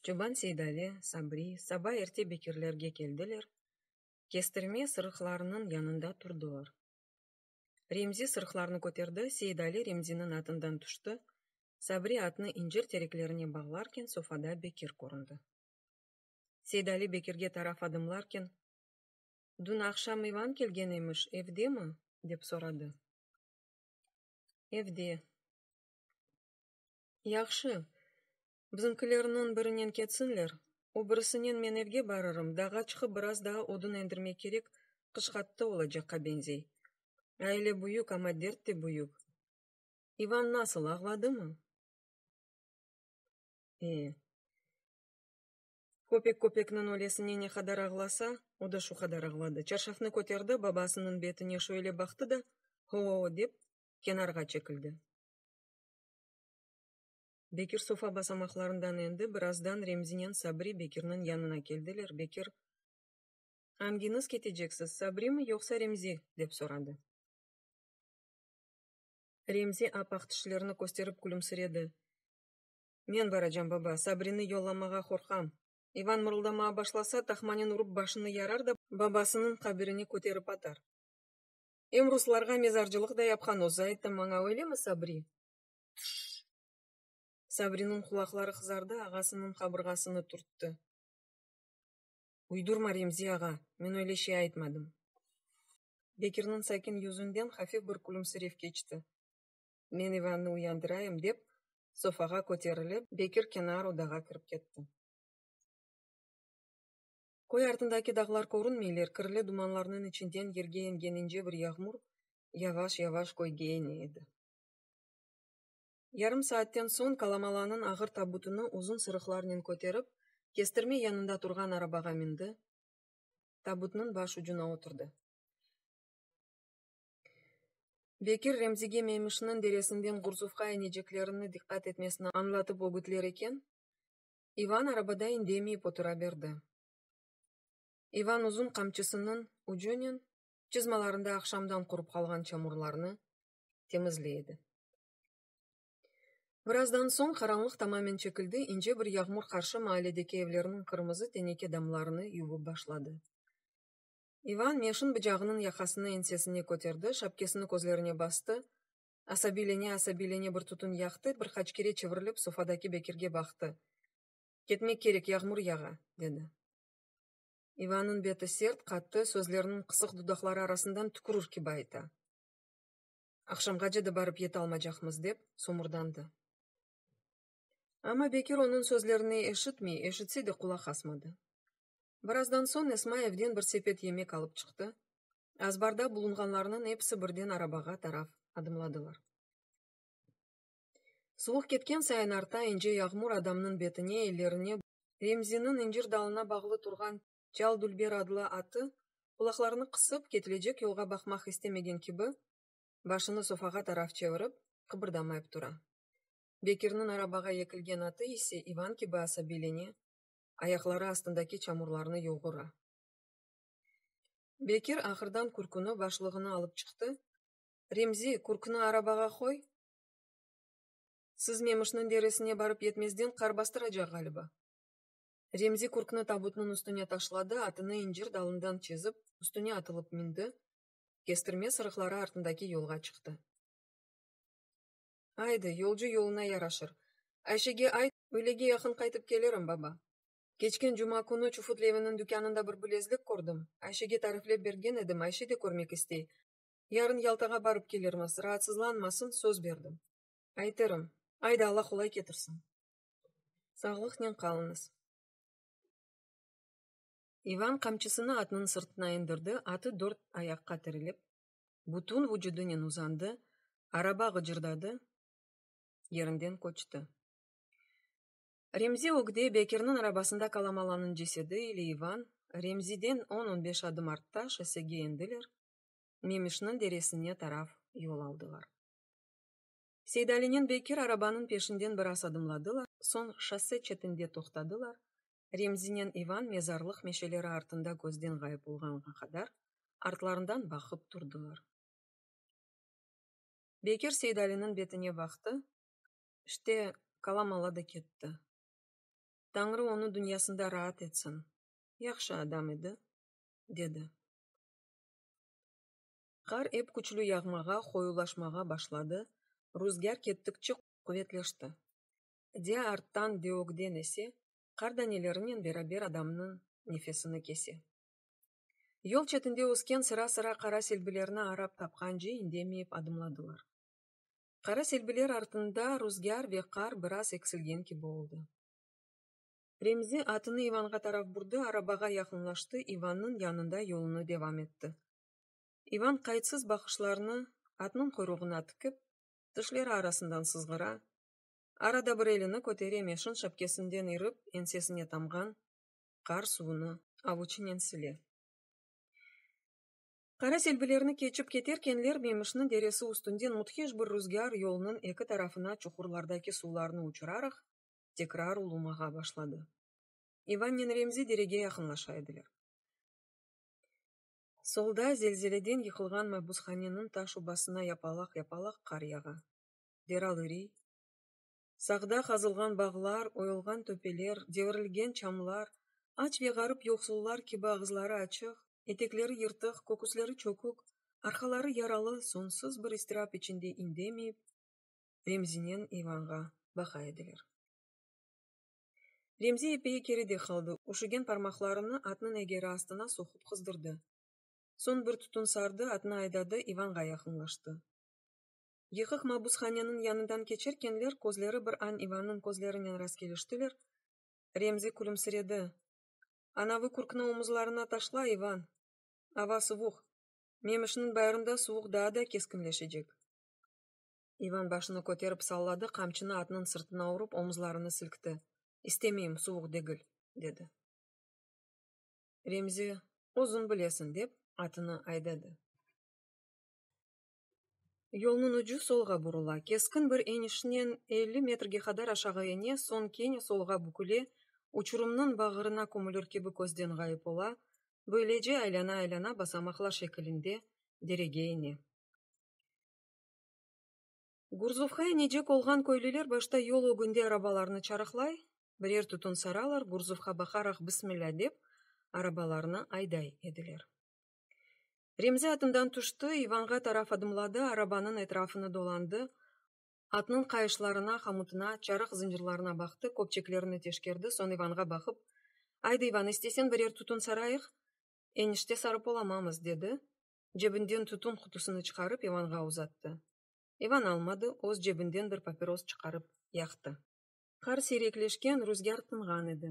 Чубан Сейдали, Сабри, Саба эрте бекерлерге келдилер. Кестирме сырыкларынын янында турдулар. Ремзи сырыкларны көтерді, Сейдали Ремзинин атынан түштү. Сабри атны инжир тереклерине багларкен софада Бекир көрүндү. Сейдали Бекирге тараф адымларкен: «Дун акшам Иван келген эмиш, эвдеми?» деп сурады. «Эвде». «Яхшы. Бизинкилеринин биринен кетсинлер. Обырысынен мен evге барырым, дага чыгып бираз дагы одун эндирмек керек, кыш катты ола жакка бензей. Айле буюк, ама дерт те буюк. Иван насыл, агладымы?» Көпек-көпекнин олесине не кадар агласа, о да шу кадар аглады. Чаршафны көтерди, бабасынын бетине шöyle бакты да, «Хо» деп кенарга чекилди. Бекир софа басамакларынан энди, бираздан Ремзинен Сабри Бекирнин янына келдилер. Бекир: «Аңгиңиз кетежексиз, Сабрими жокса Ремзи?» деп сурады. Ремзи апак тиштерин көстөрүп күлүмсүреди. «Мен баражам, баба, Сабрини жолламага коркам. Иван мырылдамаа башласа, тахманын уруп башыны ярар да бабасынын кабирине көтерип атар. Эм русларга мезарчылык да япкан осы айтты маңа, ойлема, Сабри?» Сабринин кулаклары кызарды, агасынын кабыргасыны туртты. «Уйдурма, Ремзи ага, мен öyle şey айтмадым». Бекирнин сакин жүзүндөн хафиф бир күлүмсүрөв кечти. «Мен Иванны уяндырайым» деп софага көтерилип, Бекир кенар одага кирип кетти. Кой артындаки дагылар көрүнмөйлөр, кырле думанларынын ичинден жерге энгенинче бир ягмур яваш-яваш көйгө энеди. Ярым сааттан соң Каламаланын агыр табутуну узун сырыкларынын көтерип, кестирме янында турган арабага минди. Табутунун баш учуна отурду. Бекир Ремзиге мемишинин дересинден Курсувка энежеклерини диккат этмесин аңлатып өгүтлөр экен. Иван арабада индемейип отура берди. Иван узун камчысынын учунен чызмаларында акшамдан куруп калган чамурларны темизлейди. Бираздан соң караңгылык тамамен чекилди, инже бир ягмур каршы мааледеки эвлеринин кырмызы тенеке дамларыны юуп башлады. Иван мешин быжагынын якасыны энсесине көтерди, шапкесini көзлөрүнө басты. Асабилене бир тутун якты, бир качкере чеврилип софадаки Бекирге бакты. «Кетмек керек, ягмур яга», деди. Иванын бети серт, катты, сөзлөрүнүн кысык дудаклары арасынан түкүрүрки байта. «Акшамга жада барып жете алмажакмыз» деп сомурданды. Ама Бекир онун сөзлөрүнө эшитсе де кулак асмады. Бираздан соң Эсма evден бир сепет емек алып чыкты. Азбарда булунганларынын эпси бирден арабага тараф адымладылар. Суук кеткен сайын арта инже ягмур адамнын бетине, эллерине, Ремзинин инжир далына багылы турган Жал Дулбер адыла аты кулакларыны кысып, кетилежек жолго бакмак истемеген киби, башыны софага тараф чевирип, кыбырдамай тура. Бекирнин арабага экилген аты исе Иван киби асабилене, аяклары астындаки чамурларны югура. Бекир акырдан куркуну башлыгына алып чыкты. «Ремзи, куркуну арабага кой. Сиз мемишинин дересине барып жетмезден кар бастыражак галиба». Ремзи куркуну табутунун үстүнө ташлады, атыны инжир далындан чезип, үстүнө атылып минди. Кестирме сырыклары артындаки жолго чыкты. «Айды, жолжу жолуна ярашыр. Айшеге айт, үйлеге якын кайтып келерим, баба. Кечкен жума күнү Чуфутлевинин дүканында бир билезлик көрдүм. Айшеге тарифлеп берген эдим, Айше де көрмек истей. Ярын Ялтага барып келермиз, раатсызланмасын, сөз бердим. Айтерим, айда Алла кулай кетирсин. Сагылык менен калыңыз». Иван камчысыны атынын сыртына эндирди, аты 4 аякка тирилип, бутун вужудунен узанды, араба гыжырдады, жеринден көчтү. Ремзи огде Бекирнин арабасында Каламаланын жеседи или Иван Ремзиден 10-15 адым артта шоссеге эндилер, мемишинин дересине тараф жол алдылар. Сейдалинен Бекир арабанын пешинден бир аз адымладылар, соң шоссе четинде токтадылар. Ремзинен Иван мезарлык мешелери артында көздөн гайып болганга кадар артларынан бакып турдулар. Бекир Сейдалинин бетине бакты. «Иште Каламала да кетти. Таңры оны дүниясында раат етсін. Яхшы адам еді, деді. Қар эп күчлü яғмаға, қоюлашмаға башлады. Рүзгар кеттікче куветлешті. Де арттан деогден есе, қар данелерінен берабер адамның нефесіні кесе. Yol четінде өскен sıra-sıra қара селбілеріні арап тапқан же индемейіп адымладылар. Қара селбілер артында рүзгар ве қар біраз эксілген ки болды. Ремзи атыны Иванға тарап бұрды, арабаға яқынлашты, Иванның янында yolunu devam etті. Иван қайтсыз бақышларını атының құйрығына тікіп, тішлері арасындан сызғыра, арада бір еліні көтере мешін шапкесінден ирып, енсесіне тамған қар суыны авучинен сіле. Қара селбілеріні кечіп кетер кенлер мемішінің дересі үстінден мұтхеш бір рүзгар yolының екі тарафына чухурлардаки суларны учырарық, текрар улумаға башлады. Иван мен Ремзи дереге яқынлаша еділер. Солда зелзеледен йықылған Мәбусханенің таш убасына япалақ-япалақ қар яға. Дерал үрей. Сағда қазылған бағлар, ойылған төпелер, деуірілген чамлар, ач веғарып йоқсулар кебі ағызлары ачық, етеклері йыртық, көкіслері чөкік, арқалары яралы, сонсыз бір истирап içinde индемейіп, Ремзинен Иванға бақа еділер. Ремзи епейі кереде қалды, ушыген пармақларыны атның егері астына соқып қыздырды. Сон бір тұтын сарды, атына айдады, Иванға яқынлашты. Йықық Мәбусханенің янынан кечер кенлер, көзлері бір ан Иванның көзлерінен рас келіштілер. Ремзи күлімсіреді. Анавы күркіні омызларына ташла, Иван. Ава суық. Мемішінің байырында суық да кескінлешедек. Иван башыны көтеріп саллады, қамчыны атының сыртына ұрып, омызларыны сілкті. «Истемейім, суық дегіл», деді. Ремзи, «Озын білесін», деп, атыны айдады. Yolның ұжы солға бұрыла. Кескін бір енішінен 50 метрге қадар ашаға ене, сон кене солға бүкіле, учурумның бағырына көмілір кебі көзден ғайып ола, böyлеже айлана-айлана басамақла шекілінде дереге ене. Гурзовқа енеже қолған көйлілер башта yol өгінде арабаларыны чарықлай, бірер тұтын саралар Гурзовқа бақарақ бісмілля деп, арабаларыны айдай еділер. Ремзи атından түшті, Иванға тараф адымлады, арабаның этрафыны доланды, атның қайышларына, хамутына, чарық зынжырларына бақты, көпчеклеріні тешкерді, сон Иванға бақып, «Айды, Иван, істесен бірер тұтын сарайық, еніште сарып оламамыз», деді. Жебінден тұтын құтысыны чықарып, Иванға ұзатты. Иван алмады, оз жебінден бір папирос чықарып, яқты. Қар сейреклешкен, рүзгар тынған еді.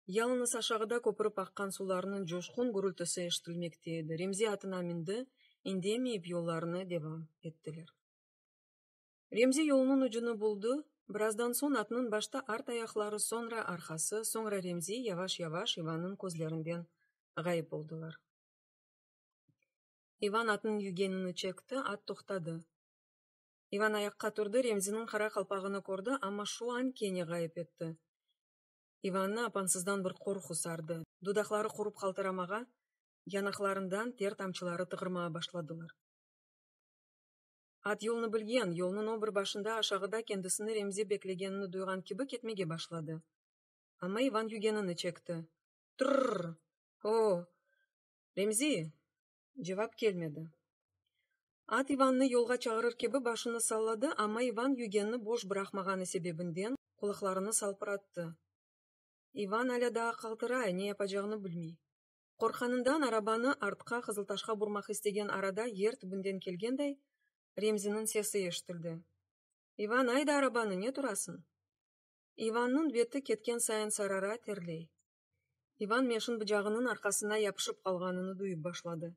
Ялыныс ашағыда көпіріп аққан суларының жошқын гүрілтісі ештілмекте еді. Ремзи атына мінді, индемейіп yollarını devam еттілер. Ремзи yolының ұжыны болды, біраздан сон атының башта арт аяқлары, sonra арқасы, sonra Ремзи яваш-яваш Иванның көзлерінден ғайып болдылар. Иван атын югенini чекті, ат тоқтады. Иван аяққа тұрды, Ремзінің қара қалпағыны көрді, ама шу ан кене ғайып етті. Иванны апансыздан бір қорқу сарды. Дудақлары құрып қалтырамаға, янақларından тер тамчылары тығырмаға башладылар. Ат yolunu білген, yolның о бір башында ашағыда кендісіні Ремзи беклегенini дұйған кебі кетмеге башлады. Ама Иван югенini чекті. Тұрррр! О! Ремзи! Жевап келмеді. Ат Иванны yolға чағырыр кебі башыны саллады, ама Иван югенini бош бұрақмағаны себебінден құлықларыны салпыратты. Иван әлі дағы қалтыра, не япажағыны білмей. Қорқанындан арабаны артқа Қызылташқа бұрмақ істеген арада ер түбінден келгендей, Ремзінің сесі ештілді. Иван, айда арабаны, не тұрасын? Иванның беті кеткен сайын сарара терлей. Иван мешін бұжағының арқасына япышып қалғанını дұйып башлады.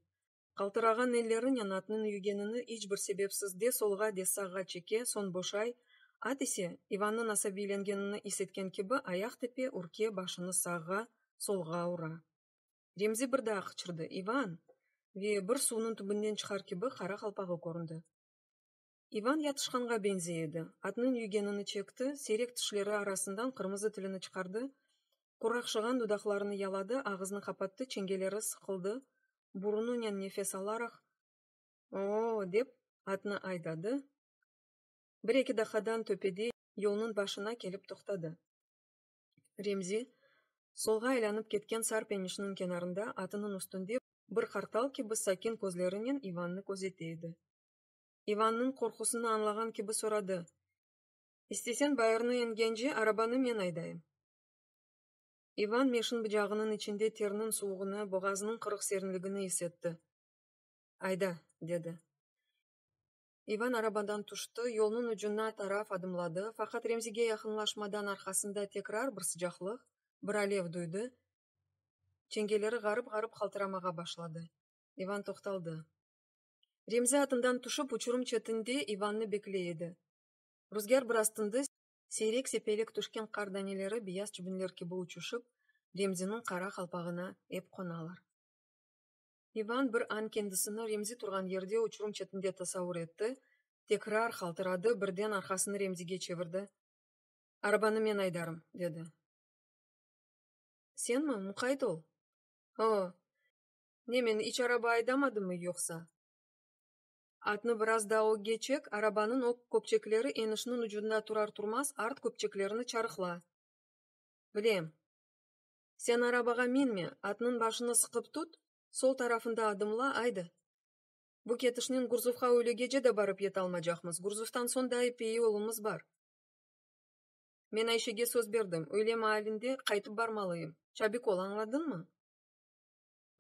Қалтыраған еллерін янатының үйгенini іч бір себепсіз де солға де сағға чеке, сон бошай, ат есе Иванның асабиленгенini есеткен кебі аяқ тепе үрке башыны сағға, солға ұра. Ремзи бірді ақчырды. Иван, ве бір суының түбінден шығар кебі қара қалпағы көрінді. Иван ятышқанға бензейді. Атының үйгенini чекті, серек тішлері арасындан қырмызы тіліні чықарды, құрақшыған дудақларыны ялады, ағызны қапатты, ченгелері сықылды, бұрынынан нефес аларақ, «О!» деп атны айдады. Бір-екі дақадан төпеде yolның башына келіп тоқтады. Ремзи солға айланып кеткен сар пенішінің кенарында атының үстінде бір қартал кебі сакен көзлерінен Иванны көзетейді. Иванның қорқусыны аңлаған кебі сұрады. «Истесен байырны енгенже арабаны мен айдайым». Иван мешін бұжағының içinde терінің суығыны, боғазының қырық серінлігіні есетті. «Айда», деді. Иван арабадан тұшты, yolunun ucuna taraf adımladı. Fakat Remzi'ye yakınlaşmadan arkasında tekrar bir sıcaklık, bir alev duydu. Çengeleri garip kaltıramağa başladı. Иван тоқталды. Remzi atından tuşup uçurum çetinde Ivan'ı bekleydi. Rüzgar biraz tındı, seyrek sepelek düşken kar daneleri beyaz çubinler gibi uçuşup, Remzi'nin kara kalpağına ep konalar. Иван bir an kendisini Remzi turgan yerde uçurum çetinde tasavvur etti. Tekrar kaltıradı, birden arkasını Remzi'ye çevirdi. «Arabanı men aydarım», dedi. «Sen mi? Muqayt ol?» «O, ne men iç araba aydamadı mı yoksa?» Atını biraz daha o geçek, arabanın ok köpçekleri enişinin ucunda turar turmaz art köpçeklerini çarıkla. «Bilem. Sen arabaga minme, atının başını sıkıp tut, sol tarafında adımla, aydı. Bu ketişinin Gurzuf'a öyle gece de barıp yet almayacakmız. Gurzuf'tan son da epey yolumuz var. Men Ayşe'ge söz verdim. Öğle halinde kaytıp barmalıyım. Çabuk ol, anladın mı?»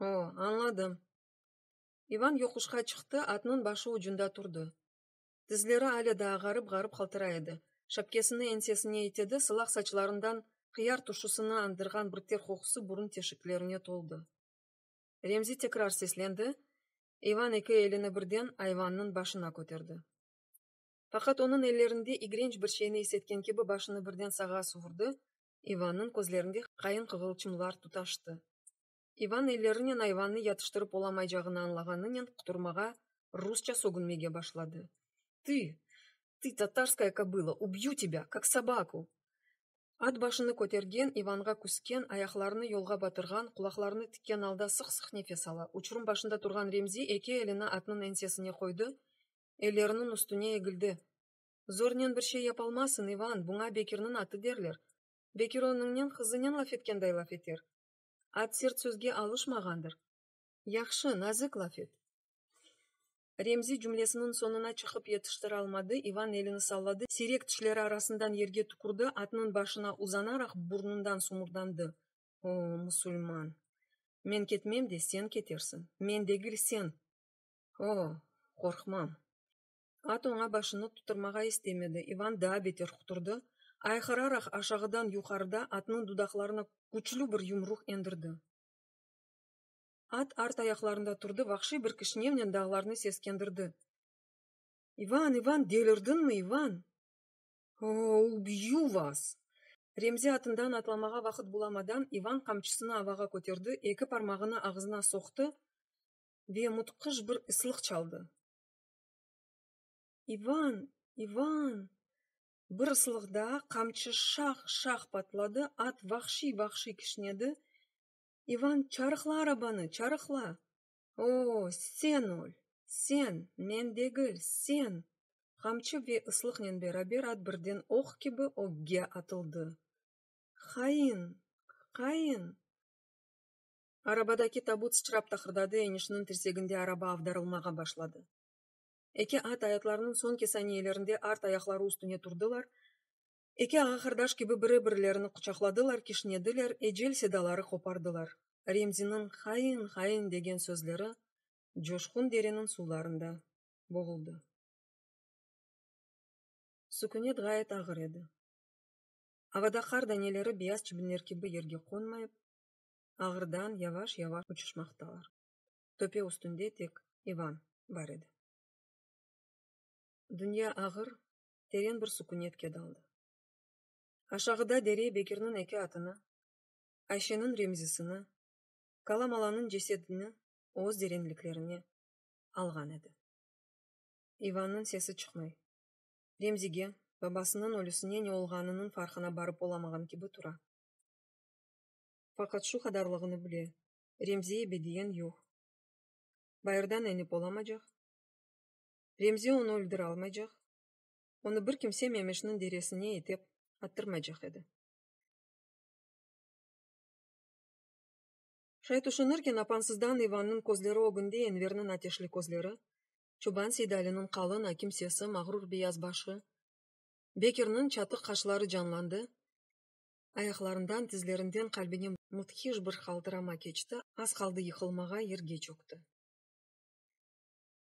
«O, anladım». Иван yokuşqa çıktı, atının başı ucunda turdu. Dizleri hala da garip kaltıraydı. Şapkesini ensesine itedi, sılak saçlarından kıyar tuşusunu andırgan bir ter kokusu burun teşiklerine toldu. Remzi tekrar seslendi. Иван iki elini birden Ayvan'ın başına köterdi. Fakat onun ellerinde igrenç bir şeyini hissetken gibi başını birden sağa suvurdu. Иван'ın gözlerinde kayın kıvılcımlar tutaştı. Иван ellerinin Ayvan'ı yatıştırıp olamayacağını anlağanının құтырмаға rusça sөгінмеге başladı. Ты татарская кобыла, убью тебя, как собаку. At başını көтерген, Иванға күскен, аяқларını yolға батырған, құлақларını тіккен алда sık nefes ala. Uçurum başında turgan Remzi iki elini atının ensesine koydu, ellerinin üstüne egildi. Zornen bir şey yapalmasın, Иван, buna Bekir'nin atı derler. Bekir onunla kızının laf etkendey laf eter. At sert sözge alışmağandır. Yaxşı, nazik laf et. Remzi cümlesinin sonuna çıkıp yetiştir almadı. Иван elini salladı. Sirek tişleri arasından yerge tükürdü. Atının başına uzanarak burnundan sumurdandı. «O, musulman. Men ketmem de sen ketersin. Men degil sen. O, korkmam». At ona başını tutturmağa istemedi. Иван daha beter kuturdu. Ayxırarak aşağıdan yukarıda atının dudaklarına güçlü bir yumruk endirdi. At art ayaklarında turdu, vahşi bir kişnevnen dağlarını seskendirdi. «Иван, delirdin mi Иван? O, убью вас!» Remzi atından atlamağa vakit bulamadan Иван kamçısını havaga көтерді, iki parmağını ağzına soktu ve mutqış bir ıslık çaldı. «Иван!» Bir ıslıkda kamçı şah patladı, at vahşi kişnedi. «Иван, çarıkla arabanı, çarıkla!» «O, sen ol, sen, men degil, sen!» Kamçı ve ıslıkla beraber at birden ok gibi okge atıldı. «Hain!» Arabadaki tabut sıçrap takırdadı, enişinin tirseginde araba avdarılmağa başladı. Eki at ayaklarının son kesaniyelerinde art ayakları üstüne turdular. Eki ağırdaş gibi biri-birilerini kucakladılar, kişnediler, ecel sedaları kopardılar. Remzi'nin hain degen sözleri coşkun derenin sularında boğuldu. Sükunet gayet ağır edi. Havada kar daneleri beyaz çibinler gibi yerge konmayıp, ağırdan yavaş uçuşmaktalar. Töpe üstünde tek Иван var edi. Dünya ağır, terin bir sükunetke daldı. Aşağıda dere Bekir'nin iki atını, Ayşe'nin Remzi'sini, Kalamalanın cesedini oğuz derinliklerine algan edi. Иван'ın sesi çıkmay. Remzi'ge babasının ölüsüne ne olganının farkına barıp olamağan gibi tura. Fakat şu kadarlığını bile, Remzi'ye bediyen yok. Bayırdan enip olamayacak. Remzi onu öldüre almayacak. Onu bir kimse memeşinin deresine etip attırmayacak edi. Шайтушыныркен апансыздан Иванның көзлері огынде Энвернің атешлі көзлері, Чубан Сейдалінің қалын акимсесі мағрур бияз башы, Бекернің чатық қашылары жанланды, аяқларындан, тізлерінден қалбінен мұтхиш бір қалтырама кечті, аз қалды йықылмаға ерге чөкті.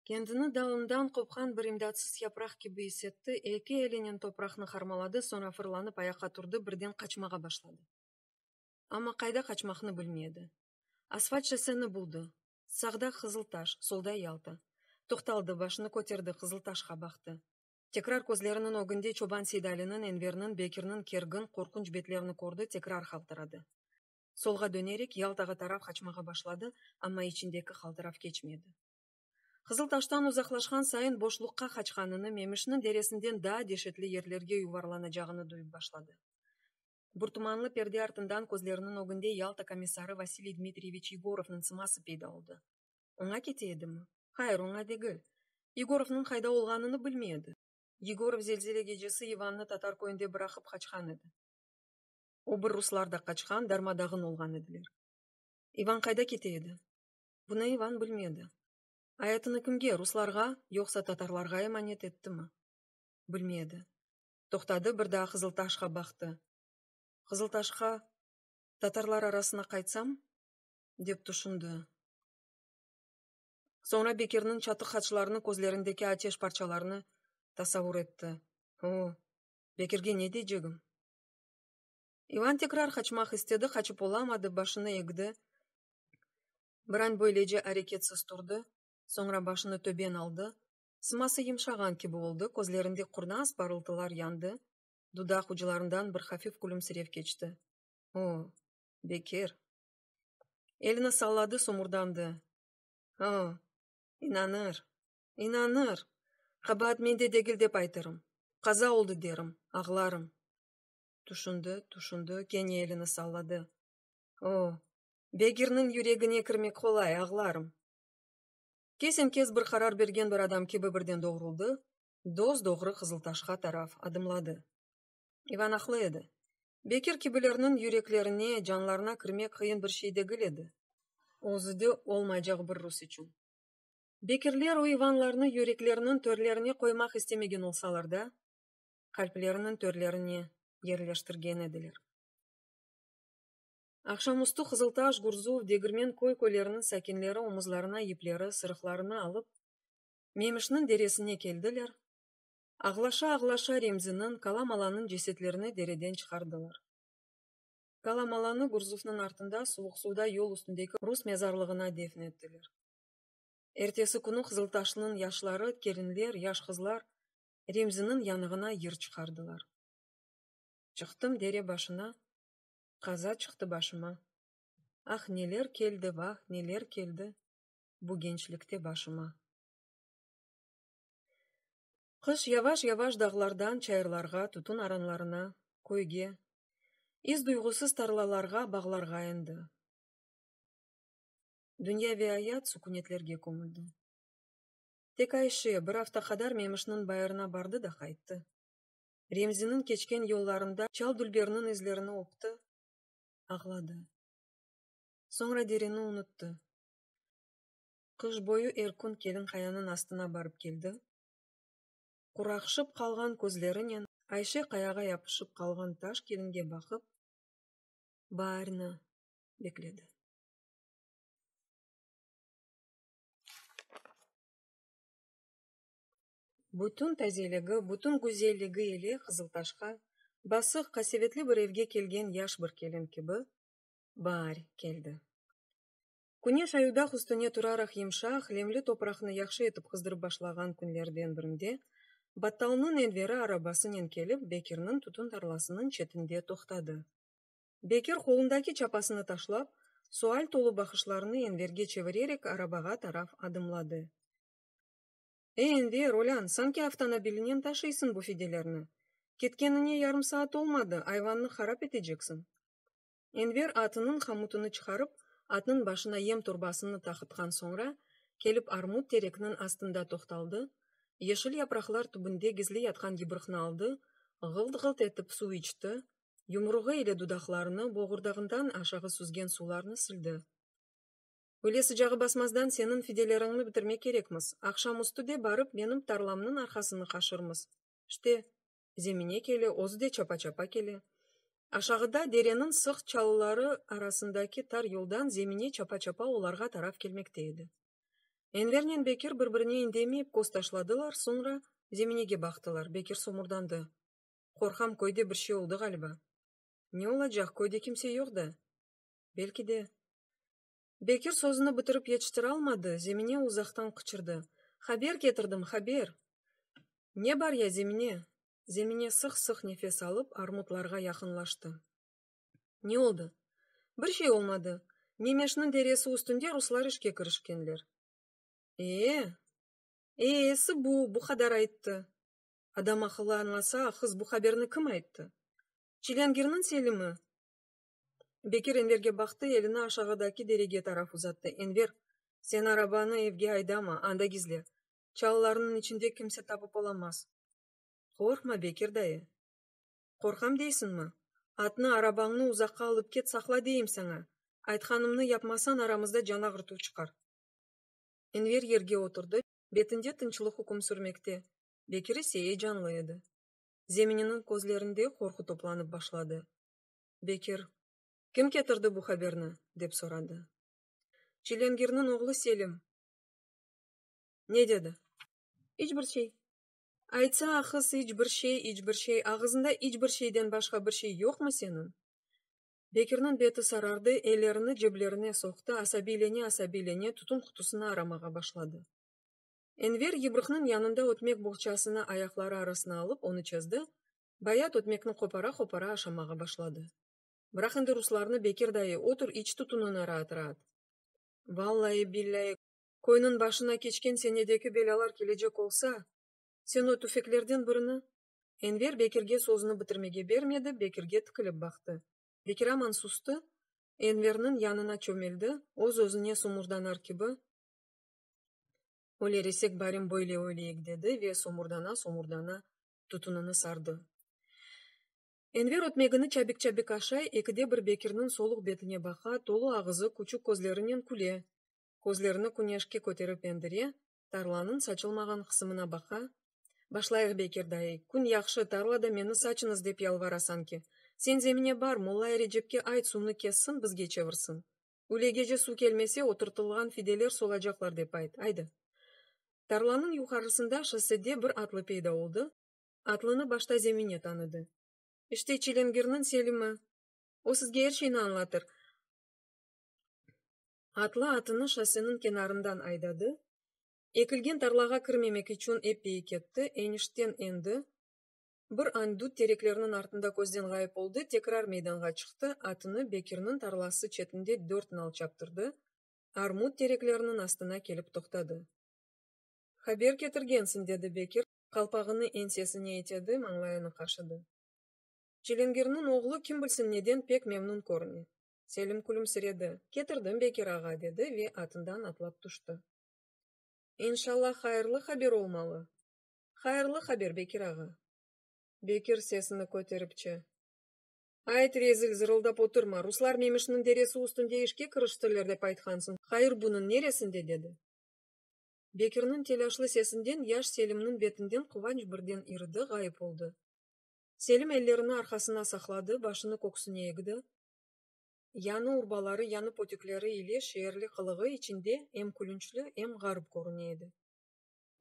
Кендіні далындан қопқан бір имдатсыз япрақ кебі есетті, эки елінен топрақны хармалады, sonra фырланып аяққа тұрды, бірден қачмаға башлады. Ама қайда қачмақны білмеді. Асфальт шосені булды. Сағда Қызылташ, солда Ялта. Тоқталды, башыны көтерді, Қызылташқа бақты. Текрар көзлерінің огынде Чобан Сейдалінің, Энвернің, Бекернің кергін, қорқынч бетлеріні көрді, текрар қалтырады. Солға дөнерек Ялтаға тарап қачмаға башлады, ама içindeki қалтырап кечмеді. Қызылташтан ұзақлашқан сайын бошлыққа қачқаныны, мемішінің дересінден да дешетлі ерлерге юварлана жағыны дойып башлады. Бұртыманлы перде артындан көзлерінің огынде Ялта комиссары Василий Дмитриевич Егоровның сымасы пейда oldu. Оңа кетеді ме? Хайыр, оңа дегіл. Егоровның қайда олғаныны білмеді. Егоров зелзеле гежесі Иванны татар көйінде бірақып қачқан еді. Обыр русларда қачқан, дармадағын олған еділер. Иван қайда кетеді? Бұны Иван білмеді. Аятыны кімге, русларға, жоқса татарларға еманет етті ме? Білмеді. Тоқтады, бірда Қызылташқа бақты. Қызылташқа татарлар арасына қайтсам, деп тұшынды. Sonra Бекернің чатық хатшыларының көзлеріндегі атеш парчаларını tasavvur etті. О, Бекерге не дейджегім? Иван текрар қачмақ істеді, қачып оламады, башыны егді. Біран бойлеже әрекетсіз тұрды, sonra башыны төбен алды. Сымасы емшаған кебі oldu, көзлерінде құрнас парылтылар янды. Dudaq ucularından bir hafif gülümsiref geçti. O, Bekir. Elini salladı, somurdandı. O, inanır, inanır. Qabat mende degil dep aytırım. Qaza oldu derim, ağlarım. Düşündü, gene elini salladı. O, Bekir'nin yüreğine kirmek kolay, ağlarım. Kesem-kes bir karar bergen bir adam kebe birden doğruldu. Doz doğru Қызылташқа taraf adımladı. Иван ақлы еді. Бекер кебілерінің юрекlerine, жанларына кірмек қиын бір şeydegil еді. Озыды olmayacak bir Rus için. Бекерлер o Иванларны юрекlerinin төрлеріне қоймақ істемеген olsalar da, kalplerinin төрлеріне yerleştirgen ediler. Akşamüstü Қызылташ, Гурзув, Дегірмен көй-көйлерінің сәкенлері omuzlarına иплері, сырықларына алып, мемішінің дересіне келділер. Ағлаша Ремзінің, Каламаланың жесетлеріне дереден шығардылар. Каламаланы Гурзуфның артында суық суда yol үстіндегі Рус мезарлығына дефнеттілер. Ертесі күні Қызылташының яшлары, келінлер, яш қызлар Ремзінің янығына ер шығардылар. Чықтым дере башына, қаза чықты башыма. Ах, нелер келді, вах, нелер келді, bu gençlikte башыма. Қыш яваш-яваш дағлардан чайырларға, түтін аранларына, көйге, из дұйғысыз тарлаларға, бағларға енді. Дүния веаят сүкунетлерге көмілді. Тек Айше бір автақадар мемішінің байырына барды да қайтты. Ремзінің кечкен yollarında чал дүлберінің izlerini опты, ağladı. Sonra derені unuttu. Қыш бойы Эркун келін қаяның астына барып келді. Құрақшып қалған көзлерінен Айше қаяға япышып қалған таш келінге бақып, барына бекледі. Бүтін тәзелігі, бүтін güzelliгі еле Қызылташқа, басық қасиветлі бір evге келген яш бір келін кебі, бар келді. Күне шаюдақ үстіне тұрарақ емшақ, лемлі топырақны яқшы етіп қыздырып башлаған күнлерден бірінде, Батталының Энвері арабасымен келіп, Бекернің түтін тарласының четінде тоқтады. Бекер қолындаки чапасыны ташлап, суаль толы бақышларыны Энверге çevirerek арабаға тараф адымлады. Энвер, Олян, sanki автомобилінен ташыйсың bu fidelерні. Кеткеніне yarım saat olmadı, ayvanını харап eteceksin. Энвер атының хамутыны çıkarıp, atının başına yem torbasını taqıtқан sonra, келіп армут терекнің астында тоқталды. Yeşil yapraklar tübünde gizli yatkan yıbrıqны aldı, gıldı-gıldı etip su içti, yumruğu ile dudaklarını boğurdağından aşağı süzgen sularını sildi. Өлесі жағы басмаздан сенің фиделеріңні бітірме керекміз. Ақшам үстіде барып, менің тарламның арқасыны қашырмыз. Ште, земіне келе, озыде чапа-чапа келе. Ашағыда деренің сық чалылары арасындаки тар yolдан земіне чапа-чапа оларға тараф келмекте еді. Энвернен Бекер бір-біріне индемейіп косташладылар, sonra земинеге бақтылар. Бекер сомурданды. Қорқам, көйде бір şey oldu galiba. Не olacak, көйде kimse yok da. Belki de. Бекер сөзіні бітіріп yetiştire алмады. Земине uzaktan қычырды. Haber getirdim, haber. Не бар я, Земине? Земине сық-сық нефес алып, армутларға жақынлашты. Не oldu? Bir şey olmadı. Немешнің дересі үстінде руслар ішке кірішкенлер. Есі bu kadar айтты. Адам ақылы анласа, қыз bu haberini кім айтты? Чиләнгернің селімі? Бекер Энверге бақты, еліні ашағыдаки дереге тараф uzatты. Энвер, сен арабаны evге айдама, анда гизле. Çalılarının içinde kimse tapıp olamaz. Korkma Bekir dayı. Korkam дейсің mi? Atını arabаңны uzakka alıp ket, sakla deyim sana. Айтқанымны yapmasan aramızda can ağırtу çıkar. Enver yerге oturdu. Betinde тынчылық hüküm sürmekte. Bekir'i seye canlı edi. Zemininin közlerinde korku toplanıp başladı. Bekir, kim getirdi bu haberini? Dep soradı. Çilengir'nin oğlu Selim. Ne dedi? Hiçbir şey. Айтса ақыс hiçbir şey, ağzında hiçbir şeyden başka bir şey yok mu senin? Bekir'nin beti sarardı, ellerini ceblerine soktu, asabileне tutun kutusunu aramağa başladı. Enver Yıbrık'nın yanında ötmek bohçasını ayakları arasına alıp onu çözdü, bayat ötmekini kopara aşamağa başladı. Bırak indi Ruslarını Bekir dayı, otur iç tutununa rahat. Vallahi billahi, koyunun başına keçken senedeki belalar gelecek olsa, sen o tüfeklerden birini? Enver Bekir'ge sözünü bitirmege bermedi, Bekir'ge tıkılıp baktı. Bekir aman sustu, Enver'nin yanına çömeldi, öz-özüne somurdanar gibi. Öleresek barim böyle öyleyek dedi ve somurdana tutununu sardı. Enver ötmegini çabik aşay, ekide bir Bekir'nin soluk betine baka, tolu ağızı küçük közlerinin küle. Közlerini күнешке көтеріп ендіре, tarlanın saçılmаған қысымына бақа. Башлайық Бекер дайы, күн яқшы, тарлада мені сачыңыз деп ялварасан ке. Сен земіне бар, Молла Ережепке айт суны кессін, бізге чевірсін. Үлегеже су келмесе, отыртылған фиделер солажақлар деп айт. Айды. Тарланын юқарысында шосседе бір атлы пейда oldu. Атлыны башта земіне таныды. İşte Çilengir'nin Selim'i. O sizge her şeyini anlatır. Atlı atını şasenin kenarından aydadı. Ekilgen tarlağa kirmemek için epey ketti. Enişten endi. Bir an dut tereklerinin артында көзден ғайып oldu. Tekrar meydanға çıktı. Atını Bekir'nin tarlası çetinde 4 nal çaptırdı. Armut tereklerinin astına kelip toxtadı. Haber getirgensin dedi Bekir. Kalpağını ensesine etedi, manglayını kaşıdı. Çilengir'nin oğlu kim bilsin neden pek memnun көріне. Selim күлімсіреді. Getirdim Bekir ağa dedi ve atından atlap düştü. İnşallah hayırlı haber olmalı. Hayırlı haber Bekir ağa. Bekir sesini көтеріпçe. Ayt rezil zırıldap oturma. Ruslar Memiş'nin deresi üstünde işke kırıştırlar dep aytkansın. Hayır bunun neresinde dedi. Bekir'nin telaşlı sesinden yaş Selim'nin betinden kıvanç birden iridi, gayip oldu. Selim ellerini arkasına sakladı, başını kokusuna egdi. Yanı urbaları, yanı potikleri ile şehirli kılığı içinde hem külünçlü hem garip görünüyordu.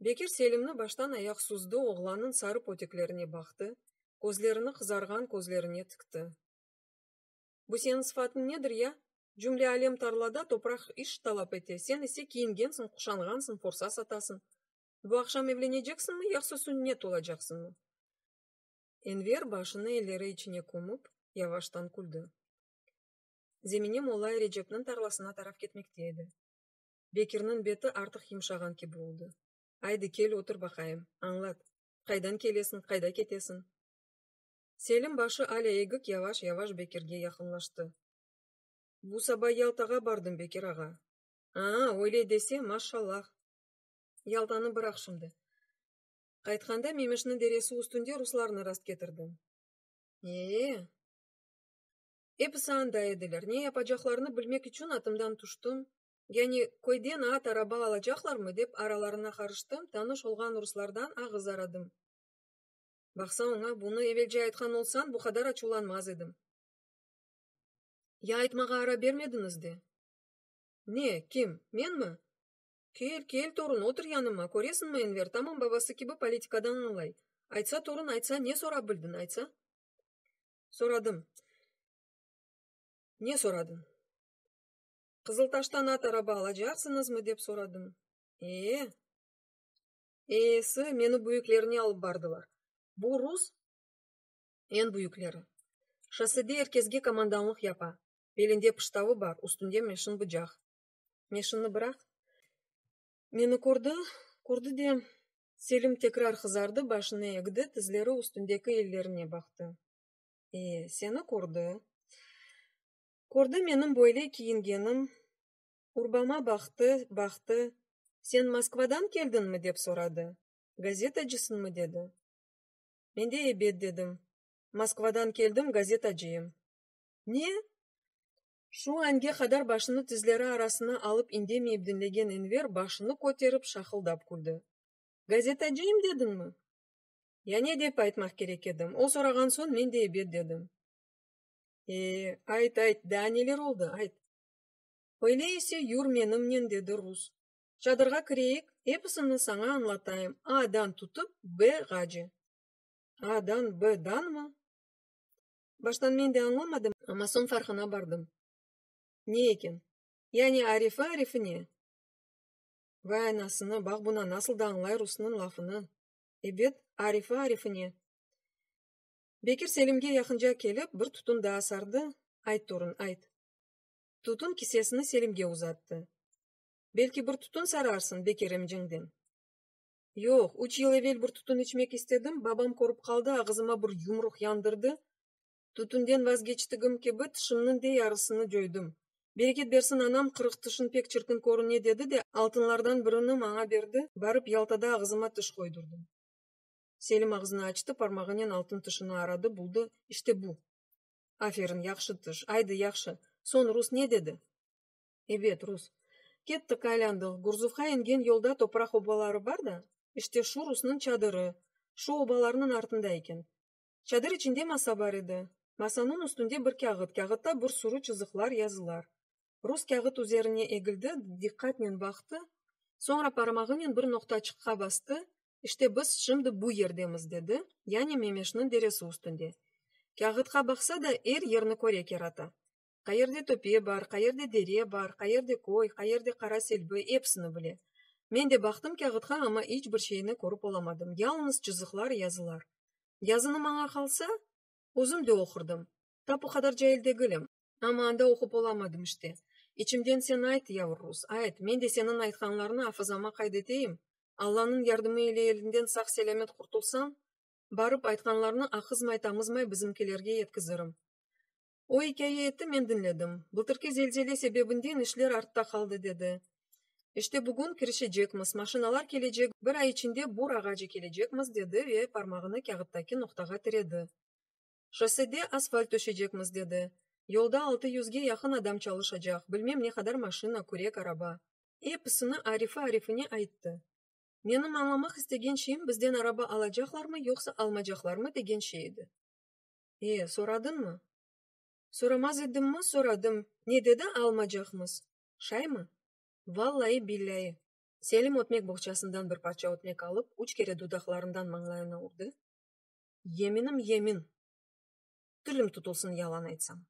Bekir Selim'ni baştan ayak suzdu, oğlanın sarı potiklerine baktı, gözlerini kızargan gözlerine tıktı. Bu senin sıfatın nedir ya? Cümle alem tarlada toprak iş talap ete, sen ise kiyingensin, kuşangansın, forsa satasın. Bu akşam evleneceksin mi, yoksa sünnet olacaksın mı? Enver başını elleri içine koyup yavaştan güldü. Zemine Molla Erejep'nin tarlasına taraf ketmekteydi. Bekir'nin beti artık yumşagan gibi oldu. Haydi kel otur bakayım, anlat. Kaydan kelesin, kayda ketesin. Selim başı ala egik yavaş Bekir'ge yakınlaştı. Bu sabah Yaltağa bardım Bekir ağa. Öyle dese maşallah. Yaltаны bırak şimdi. Kaytkanda Memiş'nin deresi üstünde Ruslarını rast getirdim. Hep sağında ediler. Ne yapacaklarını bilmek için atımdan tuştum. Yani koyden at araba alacaklar mı dep aralarına karıştım, tanış olgan Ruslardan ağız aradım. Baksa ona bunu evvelce aytkan olsan bu kadar açulanmaz edim. Ya aytmaga ara bermediniz de. Ne, kim, men mi? Kel torun otur yanıma, koresin mi Enver, tamam babası gibi politikadan anlay. Aytsa torun aytsa ne sorab bildin aytsa? Soradım. Ne soradın? Kızıltaş'tan at araba alacaksınız mı dep soradım. E'si meni büyüklerini alıp bardılar. Bu Rus en büyükleri. Şosede herkesge komandanlık yapa. Belinde pıştavı var, üstünde meşin bıçak. Meşini bırak. Meni kurdu de Selim tekrar kızardı, başını eğdi, tizleri üstündeki ellerine baktı. Seni kurdu. Kurdu menin böyle kiyingenim. Urbama baktı. Sen Moskvadan geldin mi dep soradı. Gazetacısın mı dedi. Men de evet dedim. Moskvadan geldim, gazetacıyım. Niye? Şu ange kadar başını tizleri arasına alıp indemeyip dinlegen Enver başını koterip şakıldap kuldu. Gazetacıyım dedin mi? Ya ne dep aytmak gerek edim. O soragan son men de evet dedim. Ayt, da neler oldu, ayt. Öyleyse yur menimnen dedi Rus. Çadırga kireyik, hepsini sana anlatayım. A'dan tutup B gacı. A'dan B'dan mı? Baştan men de anlamadım ama son farkına vardım. Ne eken? Yani Arif'i ne? Vay anasını, bak buna nasıl da anlay Rus'un lafını. Evet, Arif'i ne? Bekir Selim'ge yakınca kelip bir tutun daha sardı. Ayt torun, ayt. Tutun kisesini Selim'ge uzattı. Belki bir tutun sararsın Bekir emcinden. Yok, 3 yıl evvel bir tutun içmek istedim. Babam korup kaldı, ağzıma bir yumruk yandırdı. Tutundan vazgeçtigim gibi tışımның de yarısını joydum. Bereket bersin anam kırık tışın pek çirkin korune dedi de altınlardan birini bana berdi. Barıp yaltada ağzıma tış koydurdum. Selim ağzını açtı, parmağının altın tışını aradı, buldu. İşte bu. Aferin, yakşı tış. Aydı yakşı. Son Rus ne dedi? Evet, Rus. Kettik aylandık. Gurzufka ingen yolda toprak obaları var da. İşte şu Rus'un çadırı. Şu obalarının артында eken. Çadır içinde masa var idi. Masanın üstünde bir kağıt. Kağıtta bir sürü çizikler, yazılar. Rus kağıt üzerine egildi, dikkatle baktı. Sonra parmağıyla bir noktacıkka bastı. İşte biz şimdi bu yerdemiz dedi. Yani Memeş'nin deresi üstünde. Kağıtka baksa da yerini körek yarata. Qayerde töpe var, qayerde dere var, qayerde koy, qayerde kara selbi, hepsini bile. Men de baktım kağıtka ama hiçbir şeyini korup olamadım. Yalnız çizikler, yazılar. Yazını bana kalsa, özüm de okurdum. Tap o kadar cahil değilim. Ama anda okup olamadım işte. İçimden sen ayt yavruz, ayt. Men de senin aytkanlarını hafızama kaydedeyim. Allah'ın yardımı ile elinden sağ selamet kurtulsam, barıp aytkanlarını akızmay tamızmay bizimkilerge yetkizirım. O hikayeti men dinledim. Былтырки zelzele sebebinden işler artta kaldı dedi. İşte bugün kirişecekmiz, maşinalar gelecek, bir ay içinde bur ağacı gelecekmiz dedi ve parmağını kağıttaki noktaga tiredi. Şosede asfalt döşecekmiz dedi. Yolda 600'ge yakın adam çalışacak, bilmem ne kadar maşina, kürek, araba. Hepsini Arif'ine ayttı. Benim anlamak istegen şeyim bizden araba alacaklar mı yoksa almayacaklar mı degen şeydi. Soradın mı? Soramaz edim mi? Soradım. Ne dedi almayacakmız? Şay mı? Vallahi billahi. Selim otmek bohçasından bir parça otmek alıp 3 kere dudaklarından manglayına vurdu. Yeminim yemin. Dilim tutulsun yalan aytsam.